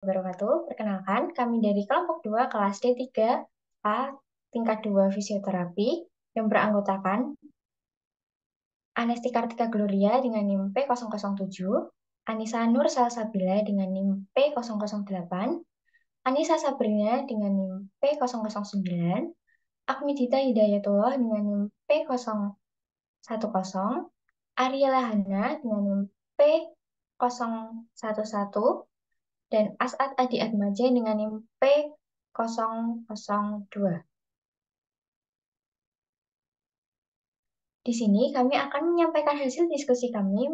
Wabarakatuh. Perkenalkan, kami dari kelompok 2 kelas D3A tingkat 2 fisioterapi yang beranggotakan Anesti Kartika Gloria dengan NIM P007, Anissa Nur Salsabila dengan NIM P008, Anissa Sabrina dengan NIM P009, Akmidita Hidayatullah dengan NIM P010, Ariela Hana dengan NIM P011, dan As'ad Adi Atmaja dengan NIM P002. Di sini kami akan menyampaikan hasil diskusi kami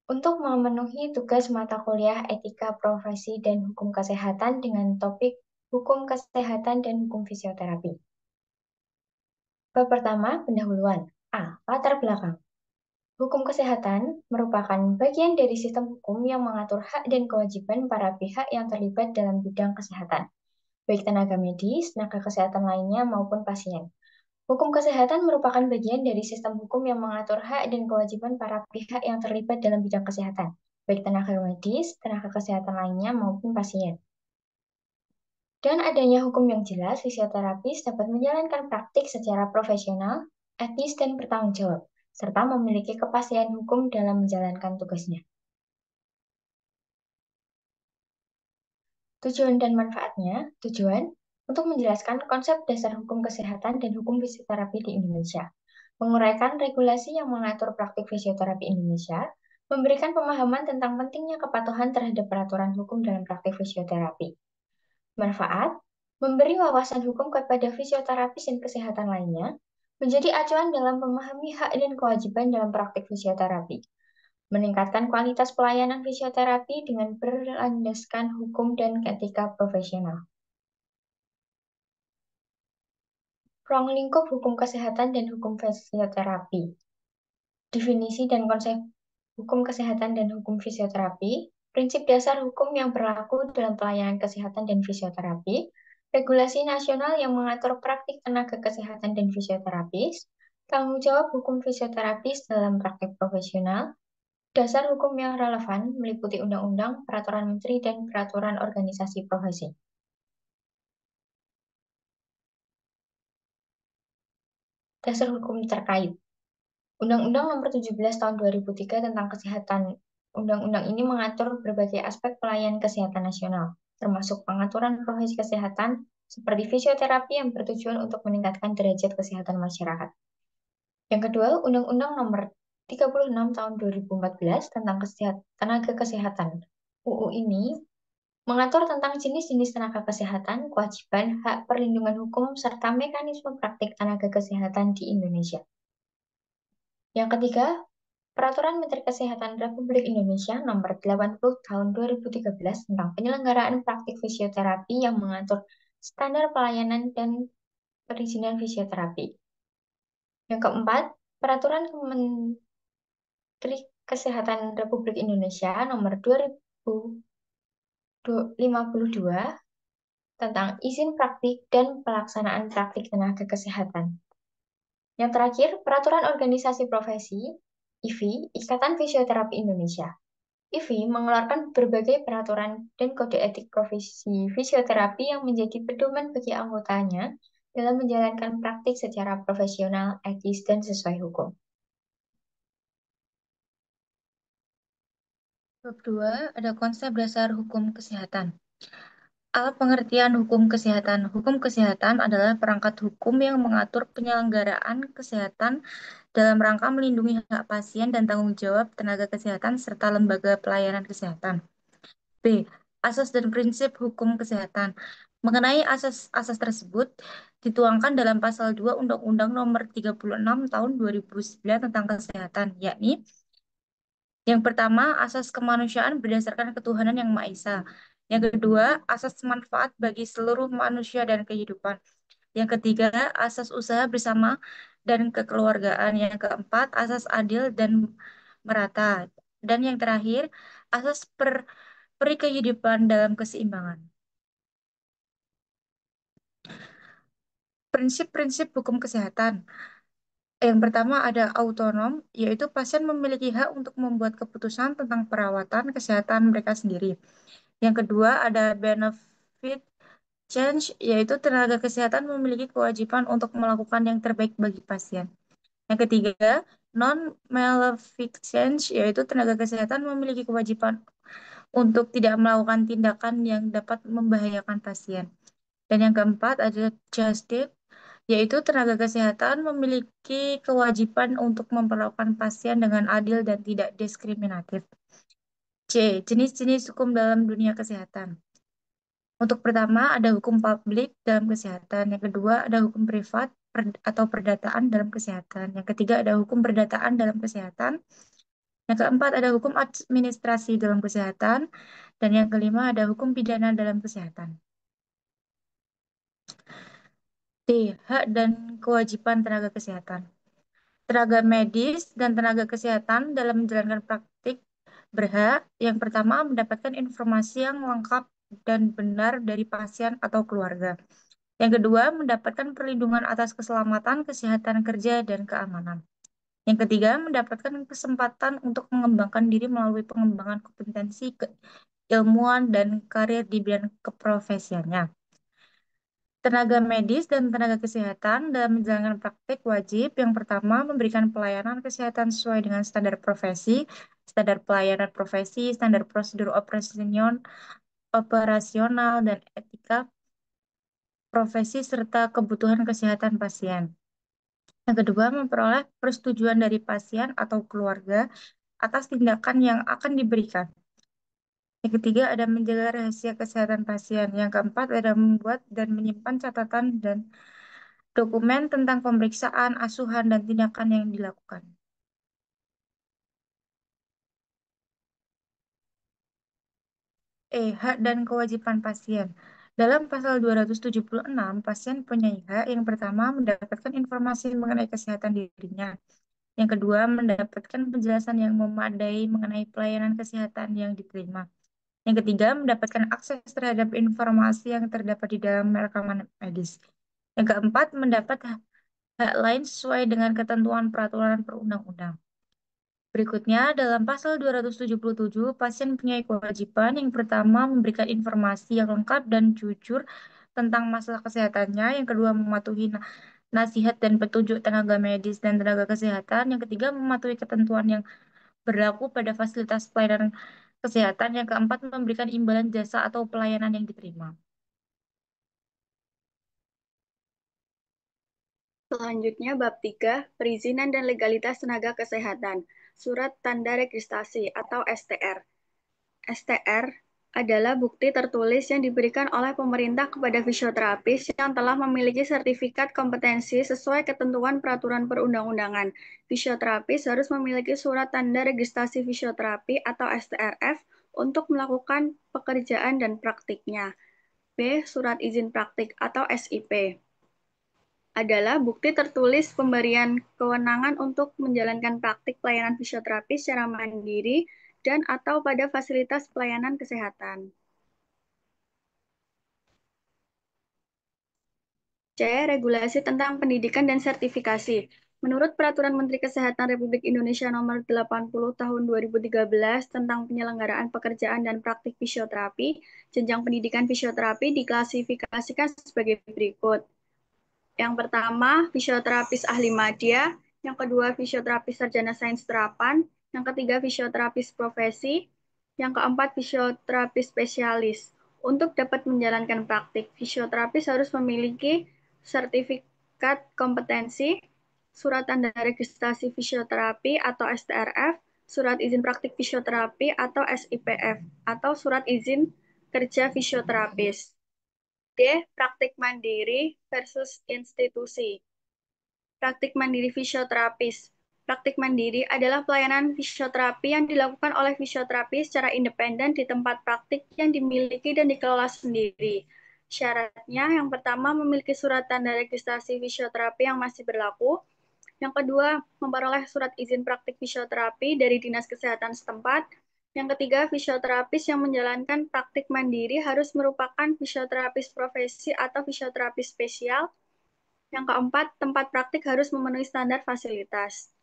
untuk memenuhi tugas mata kuliah Etika Profesi dan Hukum Kesehatan dengan topik Hukum Kesehatan dan Hukum Fisioterapi. Bab pertama, pendahuluan. A. Latar belakang. Hukum kesehatan merupakan bagian dari sistem hukum yang mengatur hak dan kewajiban para pihak yang terlibat dalam bidang kesehatan, baik tenaga medis, tenaga kesehatan lainnya, maupun pasien. Hukum kesehatan merupakan bagian dari sistem hukum yang mengatur hak dan kewajiban para pihak yang terlibat dalam bidang kesehatan, baik tenaga medis, tenaga kesehatan lainnya, maupun pasien. Dan adanya hukum yang jelas, fisioterapis dapat menjalankan praktik secara profesional, etis, dan bertanggung jawab, serta memiliki kepastian hukum dalam menjalankan tugasnya. Tujuan dan manfaatnya, tujuan untuk menjelaskan konsep dasar hukum kesehatan dan hukum fisioterapi di Indonesia, menguraikan regulasi yang mengatur praktik fisioterapi Indonesia, memberikan pemahaman tentang pentingnya kepatuhan terhadap peraturan hukum dalam praktik fisioterapi. Manfaat, memberi wawasan hukum kepada fisioterapis dan kesehatan lainnya, menjadi acuan dalam memahami hak dan kewajiban dalam praktik fisioterapi, meningkatkan kualitas pelayanan fisioterapi dengan berlandaskan hukum dan etika profesional. Ruang lingkup hukum kesehatan dan hukum fisioterapi. Definisi dan konsep hukum kesehatan dan hukum fisioterapi, prinsip dasar hukum yang berlaku dalam pelayanan kesehatan dan fisioterapi, regulasi nasional yang mengatur praktik tenaga kesehatan dan fisioterapis, tanggung jawab hukum fisioterapis dalam praktik profesional, dasar hukum yang relevan meliputi undang-undang, peraturan menteri, dan peraturan organisasi profesi. Dasar hukum terkait. Undang-Undang Nomor 17 Tahun 2003 tentang Kesehatan. Undang-undang ini mengatur berbagai aspek pelayanan kesehatan nasional, termasuk pengaturan profesi kesehatan seperti fisioterapi yang bertujuan untuk meningkatkan derajat kesehatan masyarakat. Yang kedua, Undang-Undang Nomor 36 Tahun 2014 tentang tenaga kesehatan. UU ini mengatur tentang jenis-jenis tenaga kesehatan, kewajiban, hak perlindungan hukum, serta mekanisme praktik tenaga kesehatan di Indonesia. Yang ketiga, Peraturan Menteri Kesehatan Republik Indonesia Nomor 80 Tahun 2013 tentang penyelenggaraan praktik fisioterapi yang mengatur standar pelayanan dan perizinan fisioterapi. Yang keempat, Peraturan Menteri Kesehatan Republik Indonesia Nomor 2052 tentang izin praktik dan pelaksanaan praktik tenaga kesehatan. Yang terakhir, Peraturan Organisasi Profesi (IFI) Ikatan Fisioterapi Indonesia. IFI mengeluarkan berbagai peraturan dan kode etik profesi fisioterapi yang menjadi pedoman bagi anggotanya dalam menjalankan praktik secara profesional, etis, dan sesuai hukum. Bab 2 ada konsep dasar hukum kesehatan. Alat pengertian hukum kesehatan. Hukum kesehatan adalah perangkat hukum yang mengatur penyelenggaraan kesehatan dalam rangka melindungi hak pasien dan tanggung jawab tenaga kesehatan serta lembaga pelayanan kesehatan. B. Asas dan prinsip hukum kesehatan. Mengenai asas-asas tersebut dituangkan dalam pasal 2 Undang-Undang Nomor 36 Tahun 2009 tentang kesehatan, yakni yang pertama, asas kemanusiaan berdasarkan ketuhanan yang Maha Esa. Yang kedua, asas manfaat bagi seluruh manusia dan kehidupan. Yang ketiga, asas usaha bersama dan kekeluargaan. Yang keempat, asas adil dan merata. Dan yang terakhir, asas peri kehidupan dalam keseimbangan. Prinsip-prinsip hukum kesehatan. Yang pertama ada autonom, yaitu pasien memiliki hak untuk membuat keputusan tentang perawatan kesehatan mereka sendiri. Yang kedua ada benefit change, yaitu tenaga kesehatan memiliki kewajiban untuk melakukan yang terbaik bagi pasien. Yang ketiga, non-maleficence, yaitu tenaga kesehatan memiliki kewajiban untuk tidak melakukan tindakan yang dapat membahayakan pasien. Dan yang keempat ada justice, yaitu tenaga kesehatan memiliki kewajiban untuk memperlakukan pasien dengan adil dan tidak diskriminatif. C. Jenis-jenis hukum dalam dunia kesehatan. Untuk pertama, ada hukum publik dalam kesehatan. Yang kedua, ada hukum privat atau perdataan dalam kesehatan. Yang ketiga, ada hukum perdataan dalam kesehatan. Yang keempat, ada hukum administrasi dalam kesehatan. Dan yang kelima, ada hukum pidana dalam kesehatan. D. Hak dan kewajiban tenaga kesehatan. Tenaga medis dan tenaga kesehatan dalam menjalankan praktik berhak yang pertama mendapatkan informasi yang lengkap dan benar dari pasien atau keluarga. Yang kedua, mendapatkan perlindungan atas keselamatan, kesehatan kerja, dan keamanan. Yang ketiga, mendapatkan kesempatan untuk mengembangkan diri melalui pengembangan kompetensi keilmuan dan karir di bidang keprofesiannya. Tenaga medis dan tenaga kesehatan dalam menjalankan praktik wajib yang pertama memberikan pelayanan kesehatan sesuai dengan standar profesi, standar pelayanan profesi, standar prosedur operasional dan etika profesi serta kebutuhan kesehatan pasien. Yang kedua, memperoleh persetujuan dari pasien atau keluarga atas tindakan yang akan diberikan. Yang ketiga, ada menjaga rahasia kesehatan pasien. Yang keempat, ada membuat dan menyimpan catatan dan dokumen tentang pemeriksaan, asuhan, dan tindakan yang dilakukan. Hak dan kewajiban pasien. Dalam pasal 276, pasien punya hak yang pertama mendapatkan informasi mengenai kesehatan dirinya. Yang kedua, mendapatkan penjelasan yang memadai mengenai pelayanan kesehatan yang diterima. Yang ketiga, mendapatkan akses terhadap informasi yang terdapat di dalam rekaman medis. Yang keempat, mendapat hak lain sesuai dengan ketentuan peraturan perundang-undang. Berikutnya, dalam pasal 277, pasien punya kewajiban yang pertama memberikan informasi yang lengkap dan jujur tentang masalah kesehatannya. Yang kedua, mematuhi nasihat dan petunjuk tenaga medis dan tenaga kesehatan. Yang ketiga, mematuhi ketentuan yang berlaku pada fasilitas pelayanan kesehatan. Yang keempat, memberikan imbalan jasa atau pelayanan yang diterima. Selanjutnya, bab 3, perizinan dan legalitas tenaga kesehatan. Surat Tanda Registrasi atau STR. STR adalah bukti tertulis yang diberikan oleh pemerintah kepada fisioterapis yang telah memiliki sertifikat kompetensi sesuai ketentuan peraturan perundang-undangan. Fisioterapis harus memiliki surat tanda registrasi fisioterapi atau STRF untuk melakukan pekerjaan dan praktiknya. B. Surat izin praktik atau SIP adalah bukti tertulis pemberian kewenangan untuk menjalankan praktik pelayanan fisioterapi secara mandiri dan atau pada fasilitas pelayanan kesehatan. C. Regulasi tentang pendidikan dan sertifikasi. Menurut Peraturan Menteri Kesehatan Republik Indonesia Nomor 80 Tahun 2013 tentang penyelenggaraan pekerjaan dan praktik fisioterapi, jenjang pendidikan fisioterapi diklasifikasikan sebagai berikut. Yang pertama, fisioterapis ahli madya. Yang kedua, fisioterapis sarjana sains terapan. Yang ketiga, fisioterapis profesi. Yang keempat, fisioterapis spesialis. Untuk dapat menjalankan praktik, fisioterapis harus memiliki sertifikat kompetensi, surat tanda registrasi fisioterapi atau STRF, surat izin praktik fisioterapi atau SIPF, atau surat izin kerja fisioterapis. D. Praktik mandiri versus institusi. Praktik mandiri fisioterapis. Praktik mandiri adalah pelayanan fisioterapi yang dilakukan oleh fisioterapis secara independen di tempat praktik yang dimiliki dan dikelola sendiri. Syaratnya, yang pertama memiliki surat tanda registrasi fisioterapi yang masih berlaku. Yang kedua, memperoleh surat izin praktik fisioterapi dari Dinas Kesehatan setempat. Yang ketiga, fisioterapis yang menjalankan praktik mandiri harus merupakan fisioterapis profesi atau fisioterapis spesial. Yang keempat, tempat praktik harus memenuhi standar fasilitas.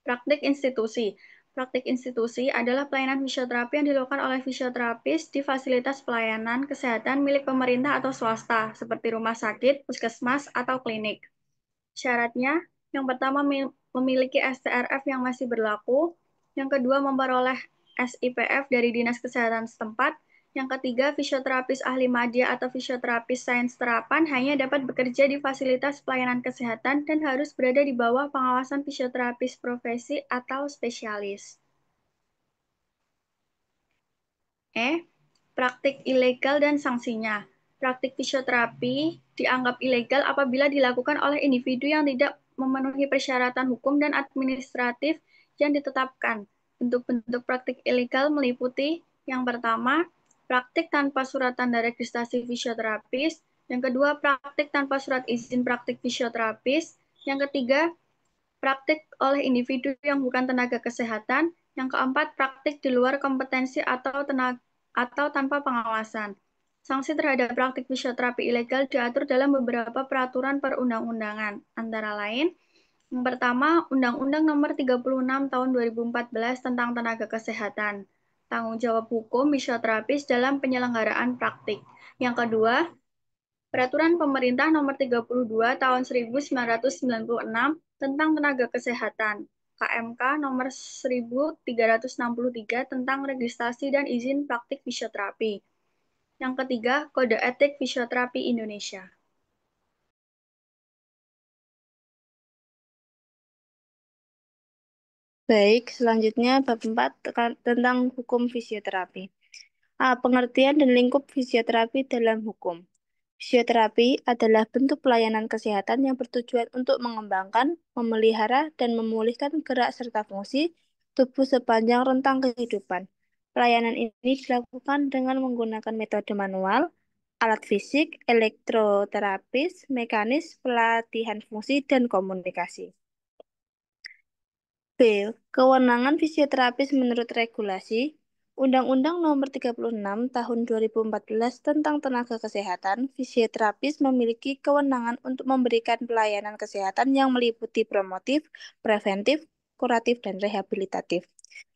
Praktik institusi. Praktik institusi adalah pelayanan fisioterapi yang dilakukan oleh fisioterapis di fasilitas pelayanan kesehatan milik pemerintah atau swasta, seperti rumah sakit, puskesmas, atau klinik. Syaratnya, yang pertama memiliki STRF yang masih berlaku, yang kedua memperoleh SIPF dari Dinas Kesehatan setempat, yang ketiga fisioterapis ahli madya atau fisioterapis sains terapan hanya dapat bekerja di fasilitas pelayanan kesehatan dan harus berada di bawah pengawasan fisioterapis profesi atau spesialis. Praktik ilegal dan sanksinya. Praktik fisioterapi dianggap ilegal apabila dilakukan oleh individu yang tidak memenuhi persyaratan hukum dan administratif yang ditetapkan. Bentuk-bentuk praktik ilegal meliputi yang pertama, praktik tanpa surat tanda registrasi fisioterapis, yang kedua, praktik tanpa surat izin praktik fisioterapis, yang ketiga, praktik oleh individu yang bukan tenaga kesehatan, yang keempat, praktik di luar kompetensi atau tanpa pengawasan. Sanksi terhadap praktik fisioterapi ilegal diatur dalam beberapa peraturan perundang-undangan, antara lain, yang pertama, Undang-Undang Nomor 36 Tahun 2014 tentang Tenaga Kesehatan, tanggung jawab hukum fisioterapis dalam penyelenggaraan praktik. Yang kedua, Peraturan Pemerintah Nomor 32 Tahun 1996 tentang Tenaga Kesehatan, KMK Nomor 1363 tentang Registrasi dan Izin Praktik Fisioterapi. Yang ketiga, Kode Etik Fisioterapi Indonesia. Baik, selanjutnya bab 4 tentang hukum fisioterapi. Pengertian dan lingkup fisioterapi dalam hukum. Fisioterapi adalah bentuk pelayanan kesehatan yang bertujuan untuk mengembangkan, memelihara, dan memulihkan gerak serta fungsi tubuh sepanjang rentang kehidupan. Pelayanan ini dilakukan dengan menggunakan metode manual, alat fisik, elektroterapis, mekanis, pelatihan fungsi, dan komunikasi. B. Kewenangan fisioterapis menurut regulasi Undang-Undang Nomor 36 Tahun 2014 tentang Tenaga Kesehatan. Fisioterapis memiliki kewenangan untuk memberikan pelayanan kesehatan yang meliputi promotif, preventif, kuratif, dan rehabilitatif.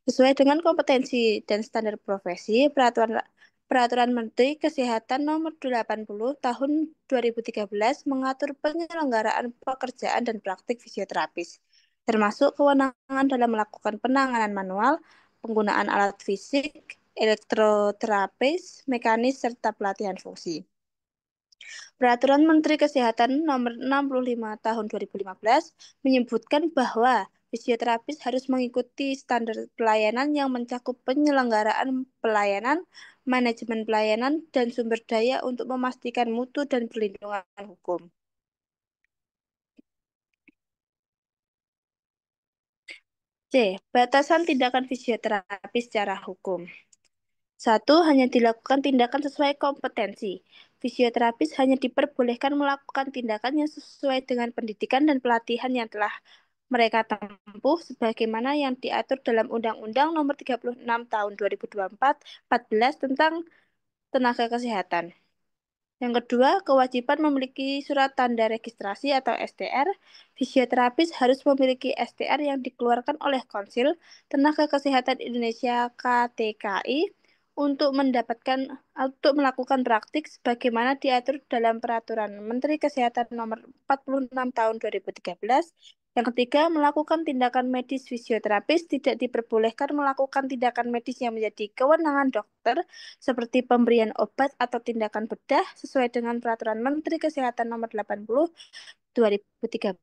Sesuai dengan kompetensi dan standar profesi, Peraturan Menteri Kesehatan Nomor 80 Tahun 2013 mengatur penyelenggaraan pekerjaan dan praktik fisioterapis, termasuk kewenangan dalam melakukan penanganan manual, penggunaan alat fisik, elektroterapis, mekanis, serta pelatihan fungsi. Peraturan Menteri Kesehatan Nomor 65 Tahun 2015 menyebutkan bahwa fisioterapis harus mengikuti standar pelayanan yang mencakup penyelenggaraan pelayanan, manajemen pelayanan, dan sumber daya untuk memastikan mutu dan perlindungan hukum. C. Batasan tindakan fisioterapi secara hukum. 1. Hanya dilakukan tindakan sesuai kompetensi. Fisioterapis hanya diperbolehkan melakukan tindakan yang sesuai dengan pendidikan dan pelatihan yang telah mereka tempuh sebagaimana yang diatur dalam Undang-Undang Nomor 36 Tahun 2014 tentang Tenaga Kesehatan. Yang kedua, kewajiban memiliki surat tanda registrasi atau STR. Fisioterapis harus memiliki STR yang dikeluarkan oleh Konsil Tenaga Kesehatan Indonesia (KTKI) untuk melakukan praktik sebagaimana diatur dalam Peraturan Menteri Kesehatan Nomor 46 Tahun 2013. Yang ketiga, melakukan tindakan medis fisioterapis tidak diperbolehkan melakukan tindakan medis yang menjadi kewenangan dokter seperti pemberian obat atau tindakan bedah sesuai dengan Peraturan Menteri Kesehatan Nomor 80 2013.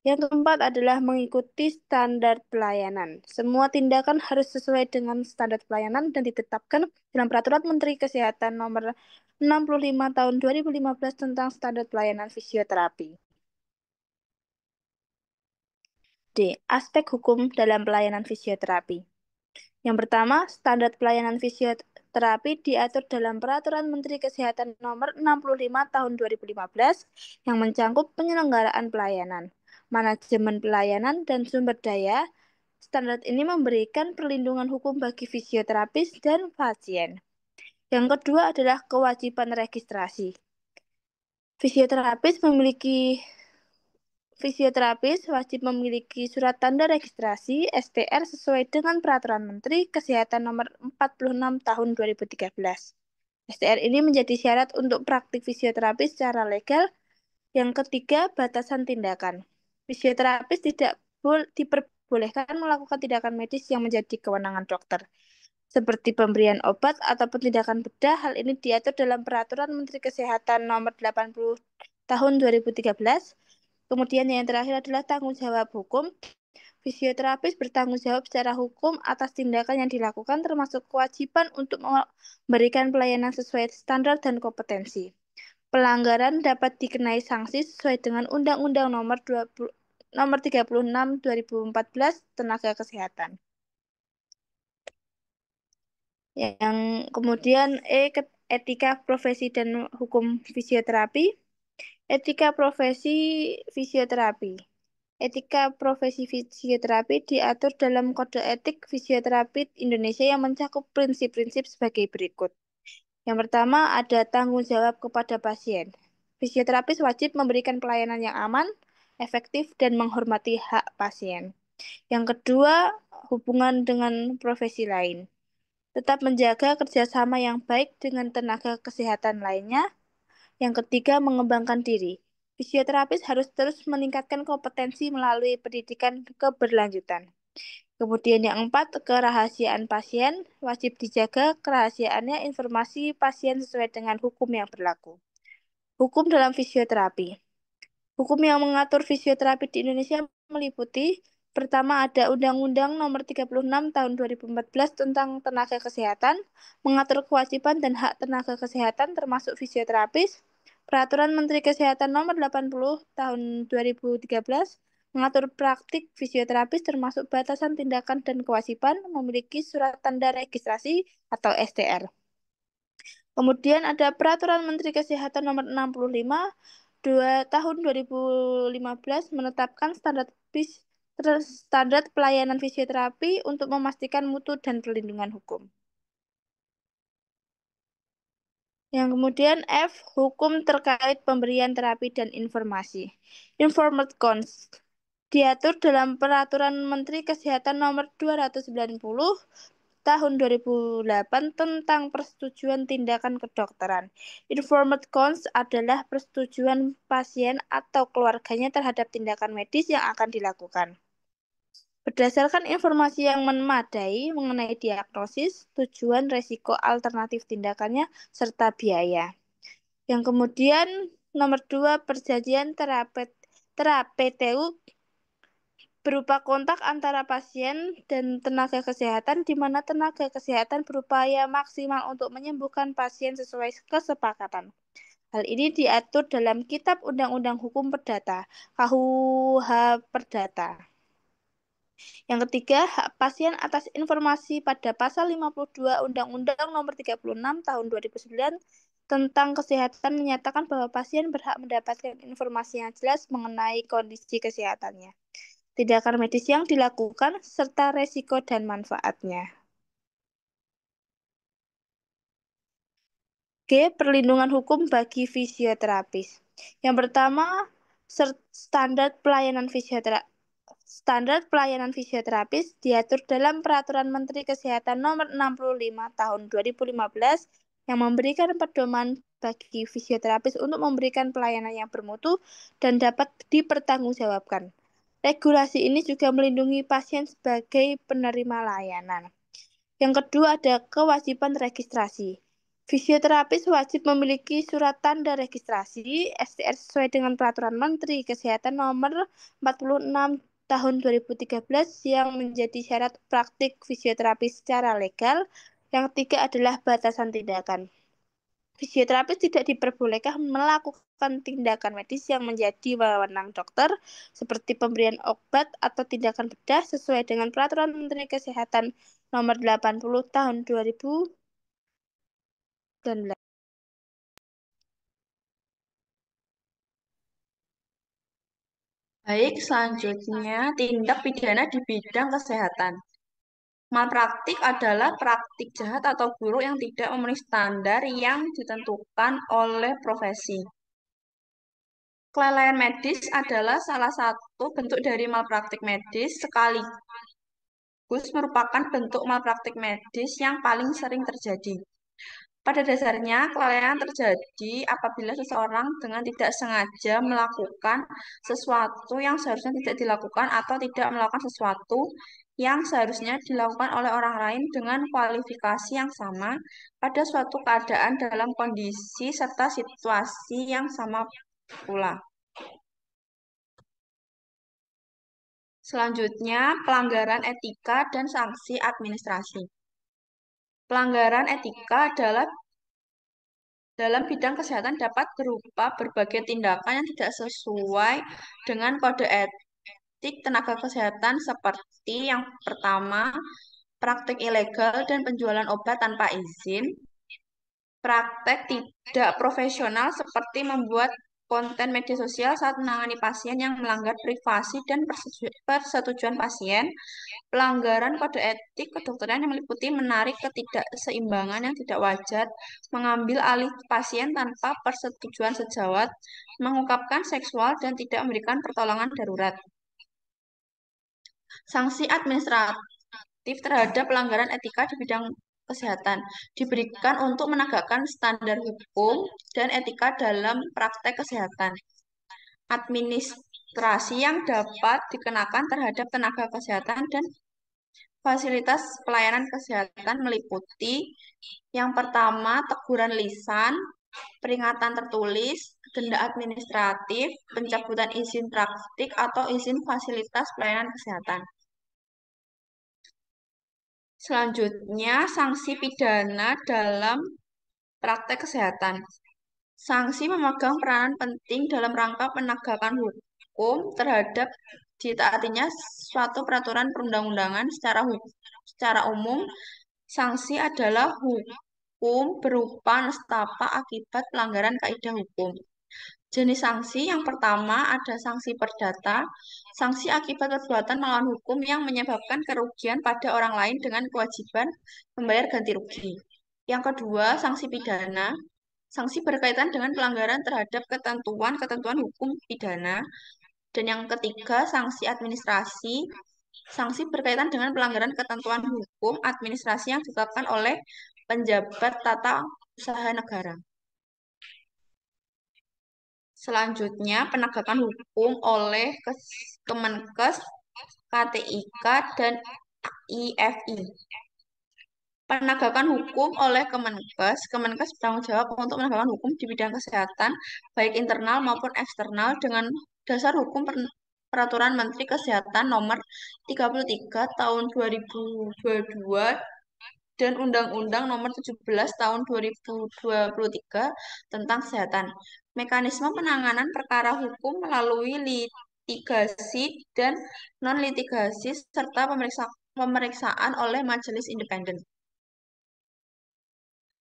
Yang keempat adalah mengikuti standar pelayanan. Semua tindakan harus sesuai dengan standar pelayanan dan ditetapkan dalam Peraturan Menteri Kesehatan Nomor 65 Tahun 2015 tentang standar pelayanan fisioterapi. D. Aspek hukum dalam pelayanan fisioterapi. Yang pertama, standar pelayanan fisioterapi diatur dalam Peraturan Menteri Kesehatan Nomor 65 Tahun 2015 yang mencakup penyelenggaraan pelayanan, manajemen pelayanan, dan sumber daya. Standar ini memberikan perlindungan hukum bagi fisioterapis dan pasien. Yang kedua adalah kewajiban registrasi. fisioterapis wajib memiliki surat tanda registrasi STR sesuai dengan Peraturan Menteri Kesehatan Nomor 46 Tahun 2013. STR ini menjadi syarat untuk praktik fisioterapi secara legal. Yang ketiga, batasan tindakan. Fisioterapis tidak diperbolehkan melakukan tindakan medis yang menjadi kewenangan dokter, seperti pemberian obat ataupun tindakan bedah. Hal ini diatur dalam Peraturan Menteri Kesehatan Nomor 80 Tahun 2013. Kemudian yang terakhir adalah tanggung jawab hukum. Fisioterapis bertanggung jawab secara hukum atas tindakan yang dilakukan, termasuk kewajiban untuk memberikan pelayanan sesuai standar dan kompetensi. Pelanggaran dapat dikenai sanksi sesuai dengan Undang-Undang Nomor 36 2014 Tenaga Kesehatan. Yang kemudian etika profesi dan hukum fisioterapi. Etika profesi fisioterapi. Etika profesi fisioterapi diatur dalam Kode Etik Fisioterapi Indonesia yang mencakup prinsip-prinsip sebagai berikut. Yang pertama ada tanggung jawab kepada pasien. Fisioterapis wajib memberikan pelayanan yang aman, efektif, dan menghormati hak pasien. Yang kedua, hubungan dengan profesi lain. Tetap menjaga kerjasama yang baik dengan tenaga kesehatan lainnya. Yang ketiga, mengembangkan diri. Fisioterapis harus terus meningkatkan kompetensi melalui pendidikan keberlanjutan. Kemudian yang empat, kerahasiaan pasien. Wajib dijaga kerahasiaannya informasi pasien sesuai dengan hukum yang berlaku. Hukum dalam fisioterapi. Hukum yang mengatur fisioterapi di Indonesia meliputi: pertama, ada Undang-Undang Nomor 36 Tahun 2014 tentang Tenaga Kesehatan, mengatur kewajiban dan hak tenaga kesehatan termasuk fisioterapis. Peraturan Menteri Kesehatan Nomor 80 Tahun 2013 mengatur praktik fisioterapis termasuk batasan tindakan dan kewajiban memiliki surat tanda registrasi atau STR. Kemudian ada Peraturan Menteri Kesehatan Nomor 65 Tahun 2015 menetapkan standar pelayanan fisioterapi untuk memastikan mutu dan perlindungan hukum. Yang kemudian F, hukum terkait pemberian terapi dan informasi. Informed Consent diatur dalam Peraturan Menteri Kesehatan Nomor 290 Tahun 2008 tentang persetujuan tindakan kedokteran. Informed consent adalah persetujuan pasien atau keluarganya terhadap tindakan medis yang akan dilakukan. Berdasarkan informasi yang memadai mengenai diagnosis, tujuan, resiko, alternatif tindakannya, serta biaya. Yang kemudian nomor 2, perjanjian terapeutik berupa kontak antara pasien dan tenaga kesehatan, di mana tenaga kesehatan berupaya maksimal untuk menyembuhkan pasien sesuai kesepakatan. Hal ini diatur dalam Kitab Undang-Undang Hukum Perdata, KUH Perdata. Yang ketiga, hak pasien atas informasi pada pasal 52 Undang-Undang Nomor 36 Tahun 2009 tentang kesehatan menyatakan bahwa pasien berhak mendapatkan informasi yang jelas mengenai kondisi kesehatannya, tindakan medis yang dilakukan, serta resiko dan manfaatnya. G. Perlindungan hukum bagi fisioterapis. Yang pertama, standar pelayanan fisioterapis diatur dalam Peraturan Menteri Kesehatan Nomor 65 Tahun 2015 yang memberikan pedoman bagi fisioterapis untuk memberikan pelayanan yang bermutu dan dapat dipertanggungjawabkan. Regulasi ini juga melindungi pasien sebagai penerima layanan. Yang kedua ada kewajiban registrasi. Fisioterapis wajib memiliki surat tanda registrasi STR sesuai dengan Peraturan Menteri Kesehatan Nomor 46 Tahun 2013 yang menjadi syarat praktik fisioterapi secara legal. Yang ketiga adalah batasan tindakan. Fisioterapis tidak diperbolehkan melakukan tindakan medis yang menjadi wewenang dokter, seperti pemberian obat atau tindakan bedah sesuai dengan Peraturan Menteri Kesehatan Nomor 80 Tahun 2019. Baik, selanjutnya tindak pidana di bidang kesehatan. Malpraktik adalah praktik jahat atau buruk yang tidak memenuhi standar yang ditentukan oleh profesi. Kelalaian medis adalah salah satu bentuk dari malpraktik medis sekaligus merupakan bentuk malpraktik medis yang paling sering terjadi. Pada dasarnya, kelalaian terjadi apabila seseorang dengan tidak sengaja melakukan sesuatu yang seharusnya tidak dilakukan atau tidak melakukan sesuatu yang seharusnya dilakukan oleh orang lain dengan kualifikasi yang sama pada suatu keadaan dalam kondisi serta situasi yang sama pula. Selanjutnya, pelanggaran etika dan sanksi administrasi. Pelanggaran etika adalah dalam bidang kesehatan dapat berupa berbagai tindakan yang tidak sesuai dengan kode etik tenaga kesehatan seperti yang pertama, praktik ilegal dan penjualan obat tanpa izin, praktek tidak profesional seperti membuat konten media sosial saat menangani pasien yang melanggar privasi dan persetujuan pasien, pelanggaran kode etik kedokteran yang meliputi menarik ketidakseimbangan yang tidak wajar, mengambil alih pasien tanpa persetujuan sejawat, mengungkapkan seksual, dan tidak memberikan pertolongan darurat. Sanksi administratif terhadap pelanggaran etika di bidang kesehatan diberikan untuk menegakkan standar hukum dan etika dalam praktek kesehatan. Administrasi yang dapat dikenakan terhadap tenaga kesehatan dan fasilitas pelayanan kesehatan meliputi yang pertama, teguran lisan, peringatan tertulis, denda administratif, pencabutan izin praktik atau izin fasilitas pelayanan kesehatan. Selanjutnya, sanksi pidana dalam praktek kesehatan. Sanksi memegang peranan penting dalam rangka penegakan hukum terhadap ditaatinya suatu peraturan perundang-undangan secara umum. Sanksi adalah hukum berupa nestapa akibat pelanggaran kaidah hukum. Jenis sanksi yang pertama ada sanksi perdata, sanksi akibat perbuatan melawan hukum yang menyebabkan kerugian pada orang lain dengan kewajiban membayar ganti rugi. Yang kedua, sanksi pidana, sanksi berkaitan dengan pelanggaran terhadap ketentuan-ketentuan hukum pidana. Dan yang ketiga, sanksi administrasi, sanksi berkaitan dengan pelanggaran ketentuan hukum administrasi yang ditetapkan oleh penjabat tata usaha negara. Selanjutnya, penegakan hukum oleh Kemenkes, KTIK, dan IFI. Penegakan hukum oleh Kemenkes bertanggung jawab untuk menegakkan hukum di bidang kesehatan, baik internal maupun eksternal, dengan dasar hukum Peraturan Menteri Kesehatan Nomor 33 Tahun 2022 dan Undang-Undang Nomor 17 Tahun 2023 tentang Kesehatan. Mekanisme penanganan perkara hukum melalui litigasi dan non-litigasi serta pemeriksaan oleh majelis independen.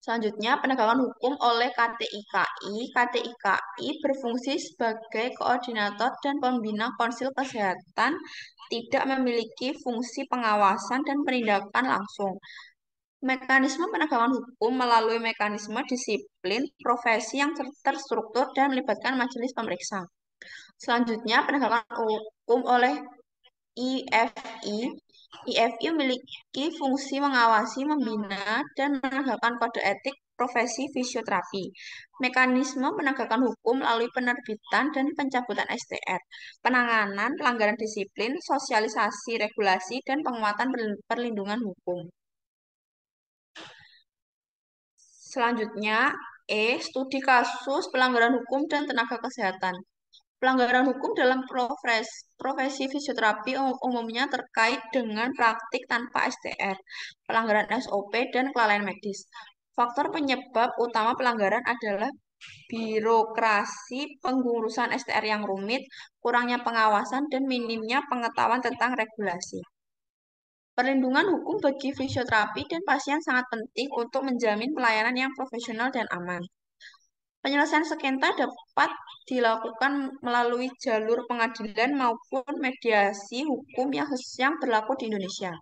Selanjutnya, penegakan hukum oleh KTIKI. KTIKI berfungsi sebagai koordinator dan pembina Konsil Kesehatan, tidak memiliki fungsi pengawasan dan penindakan langsung. Mekanisme penegakan hukum melalui mekanisme disiplin profesi yang terstruktur dan melibatkan majelis pemeriksa. Selanjutnya, penegakan hukum oleh IFI. IFI memiliki fungsi mengawasi, membina, dan menegakkan kode etik profesi fisioterapi. Mekanisme penegakan hukum melalui penerbitan dan pencabutan STR, penanganan pelanggaran disiplin, sosialisasi regulasi, dan penguatan perlindungan hukum. Selanjutnya, studi kasus pelanggaran hukum dan tenaga kesehatan. Pelanggaran hukum dalam profesi fisioterapi umumnya terkait dengan praktik tanpa STR, pelanggaran SOP, dan kelalaian medis. Faktor penyebab utama pelanggaran adalah birokrasi pengurusan STR yang rumit, kurangnya pengawasan, dan minimnya pengetahuan tentang regulasi. Perlindungan hukum bagi fisioterapi dan pasien sangat penting untuk menjamin pelayanan yang profesional dan aman. Penyelesaian sengketa dapat dilakukan melalui jalur pengadilan maupun mediasi hukum yang berlaku di Indonesia.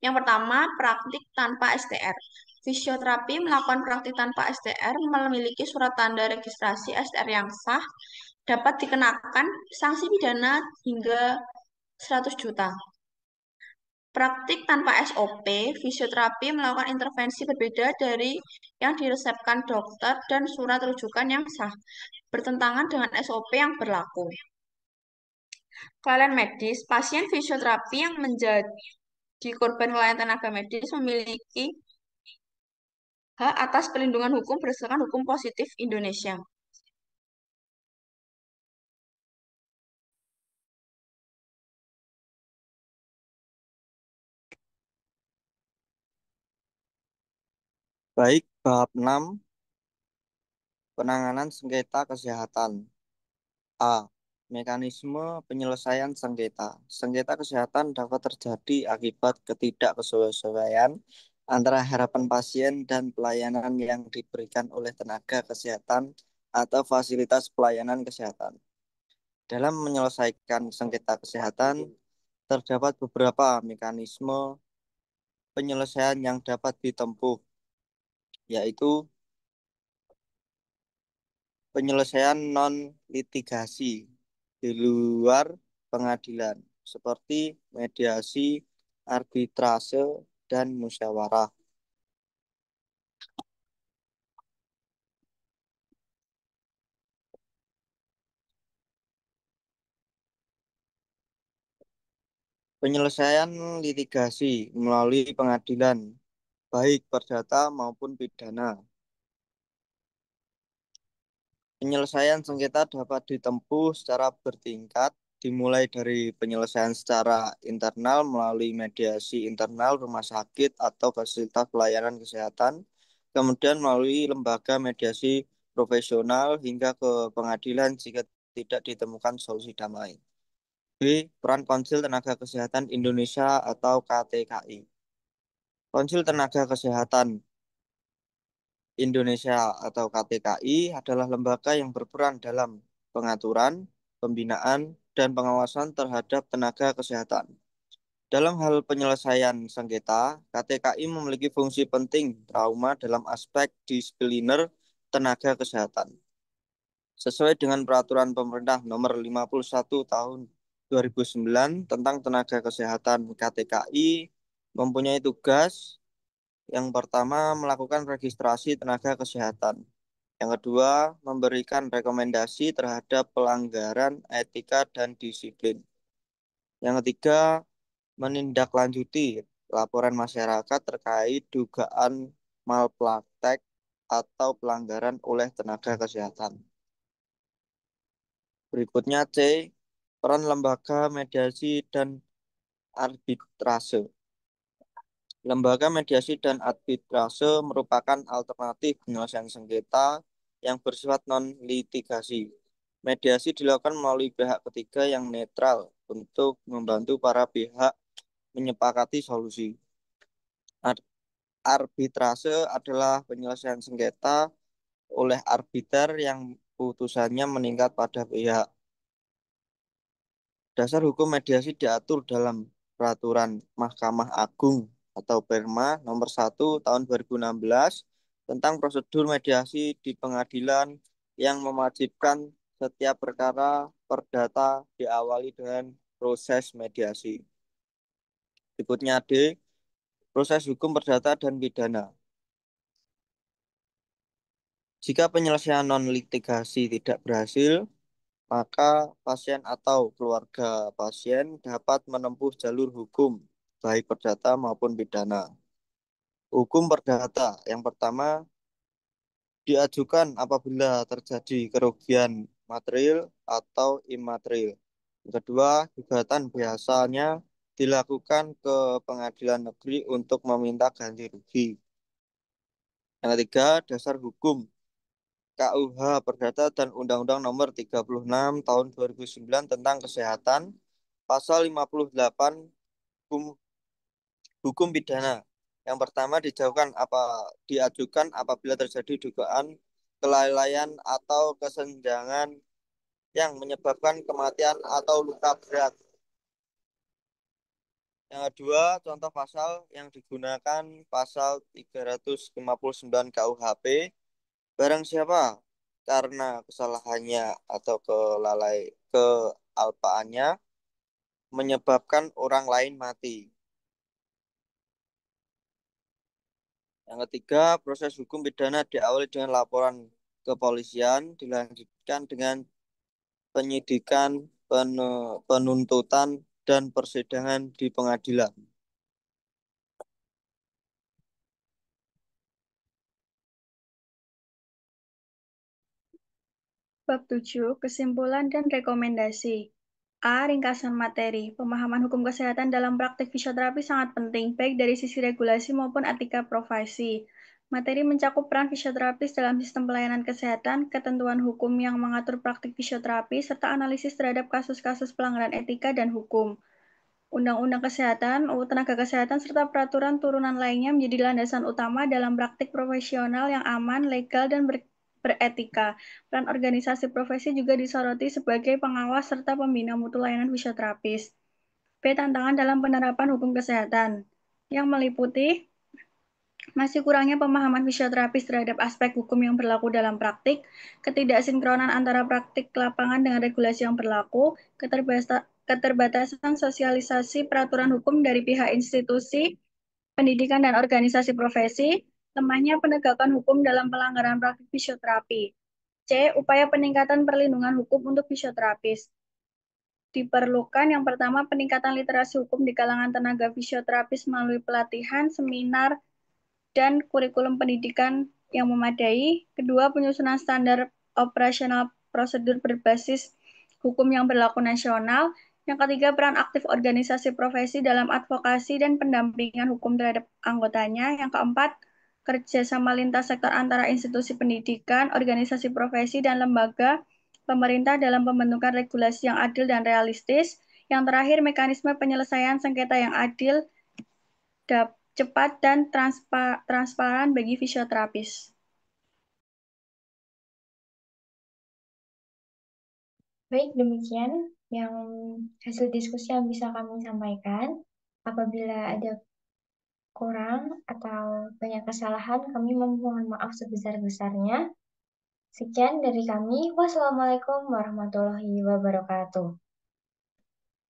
Yang pertama, praktik tanpa STR. Fisioterapi melakukan praktik tanpa STR memiliki surat tanda registrasi STR yang sah, dapat dikenakan sanksi pidana hingga 100 juta. Praktik tanpa SOP, fisioterapi melakukan intervensi berbeda dari yang diresepkan dokter dan surat rujukan yang sah, bertentangan dengan SOP yang berlaku. Kelalaian medis, pasien fisioterapi yang menjadi korban kelalaian tenaga medis memiliki hak atas perlindungan hukum berdasarkan hukum positif Indonesia. Baik, bab 6, penanganan sengketa kesehatan. A. Mekanisme penyelesaian sengketa. Sengketa kesehatan dapat terjadi akibat ketidaksesuaian antara harapan pasien dan pelayanan yang diberikan oleh tenaga kesehatan atau fasilitas pelayanan kesehatan. Dalam menyelesaikan sengketa kesehatan, terdapat beberapa mekanisme penyelesaian yang dapat ditempuh, yaitu penyelesaian non-litigasi di luar pengadilan, seperti mediasi, arbitrase, dan musyawarah. Penyelesaian litigasi melalui pengadilan, baik perdata maupun pidana. Penyelesaian sengketa dapat ditempuh secara bertingkat, dimulai dari penyelesaian secara internal melalui mediasi internal rumah sakit atau fasilitas pelayanan kesehatan, kemudian melalui lembaga mediasi profesional hingga ke pengadilan jika tidak ditemukan solusi damai. B. Peran Konsil Tenaga Kesehatan Indonesia atau KTKI. Konsil Tenaga Kesehatan Indonesia atau KTKI adalah lembaga yang berperan dalam pengaturan, pembinaan, dan pengawasan terhadap tenaga kesehatan. Dalam hal penyelesaian sengketa, KTKI memiliki fungsi penting trauma dalam aspek disipliner tenaga kesehatan. Sesuai dengan peraturan pemerintah nomor 51 tahun 2009 tentang tenaga kesehatan, KTKI mempunyai tugas yang pertama melakukan registrasi tenaga kesehatan. Yang kedua, memberikan rekomendasi terhadap pelanggaran etika dan disiplin. Yang ketiga, menindaklanjuti laporan masyarakat terkait dugaan malpraktek atau pelanggaran oleh tenaga kesehatan. Berikutnya C, peran lembaga mediasi dan arbitrase. Lembaga mediasi dan arbitrase merupakan alternatif penyelesaian sengketa yang bersifat non-litigasi. Mediasi dilakukan melalui pihak ketiga yang netral untuk membantu para pihak menyepakati solusi. Arbitrase adalah penyelesaian sengketa oleh arbiter yang putusannya meningkat pada pihak. Dasar hukum mediasi diatur dalam Peraturan Mahkamah Agung atau Perma nomor 1 tahun 2016 tentang prosedur mediasi di pengadilan yang mewajibkan setiap perkara perdata diawali dengan proses mediasi. Berikutnya D, proses hukum perdata dan pidana. Jika penyelesaian non-litigasi tidak berhasil, maka pasien atau keluarga pasien dapat menempuh jalur hukum, baik perdata maupun pidana. Hukum perdata yang pertama diajukan apabila terjadi kerugian material atau imaterial. Yang kedua, gugatan biasanya dilakukan ke pengadilan negeri untuk meminta ganti rugi. Yang ketiga, dasar hukum KUH Perdata dan Undang-Undang Nomor 36 Tahun 2009 tentang Kesehatan, Pasal 58 hukum pidana. Yang pertama diajukan apabila terjadi dugaan kelalaian atau kesenjangan yang menyebabkan kematian atau luka berat. Yang kedua, contoh pasal yang digunakan pasal 359 KUHP. Barang siapa karena kesalahannya atau kealpaannya menyebabkan orang lain mati. Yang ketiga, proses hukum pidana diawali dengan laporan kepolisian, dilanjutkan dengan penyidikan, penuntutan, dan persidangan di pengadilan. Bab 7, kesimpulan dan rekomendasi. A. Ringkasan materi. Pemahaman hukum kesehatan dalam praktik fisioterapi sangat penting, baik dari sisi regulasi maupun etika profesi. Materi mencakup peran fisioterapis dalam sistem pelayanan kesehatan, ketentuan hukum yang mengatur praktik fisioterapi, serta analisis terhadap kasus-kasus pelanggaran etika dan hukum. Undang-Undang Kesehatan, UU Tenaga Kesehatan, serta peraturan turunan lainnya menjadi landasan utama dalam praktik profesional yang aman, legal, dan beretika. Peran organisasi profesi juga disoroti sebagai pengawas serta pembina mutu layanan fisioterapis. B. Tantangan dalam penerapan hukum kesehatan, yang meliputi masih kurangnya pemahaman fisioterapis terhadap aspek hukum yang berlaku dalam praktik, ketidaksinkronan antara praktik lapangan dengan regulasi yang berlaku, keterbatasan sosialisasi peraturan hukum dari pihak institusi, pendidikan dan organisasi profesi, lemahnya penegakan hukum dalam pelanggaran praktik fisioterapi. C. Upaya peningkatan perlindungan hukum untuk fisioterapis. Diperlukan yang pertama peningkatan literasi hukum di kalangan tenaga fisioterapis melalui pelatihan, seminar, dan kurikulum pendidikan yang memadai. Kedua, penyusunan standar operasional prosedur berbasis hukum yang berlaku nasional. Yang ketiga, peran aktif organisasi profesi dalam advokasi dan pendampingan hukum terhadap anggotanya. Yang keempat, kerjasama lintas sektor antara institusi pendidikan, organisasi profesi, dan lembaga pemerintah dalam pembentukan regulasi yang adil dan realistis. Yang terakhir, mekanisme penyelesaian sengketa yang adil, cepat, dan transparan bagi fisioterapis. Baik, demikian yang hasil diskusi yang bisa kami sampaikan. Apabila ada kurang atau banyak kesalahan, kami memohon maaf sebesar-besarnya. Sekian dari kami. Wassalamualaikum warahmatullahi wabarakatuh.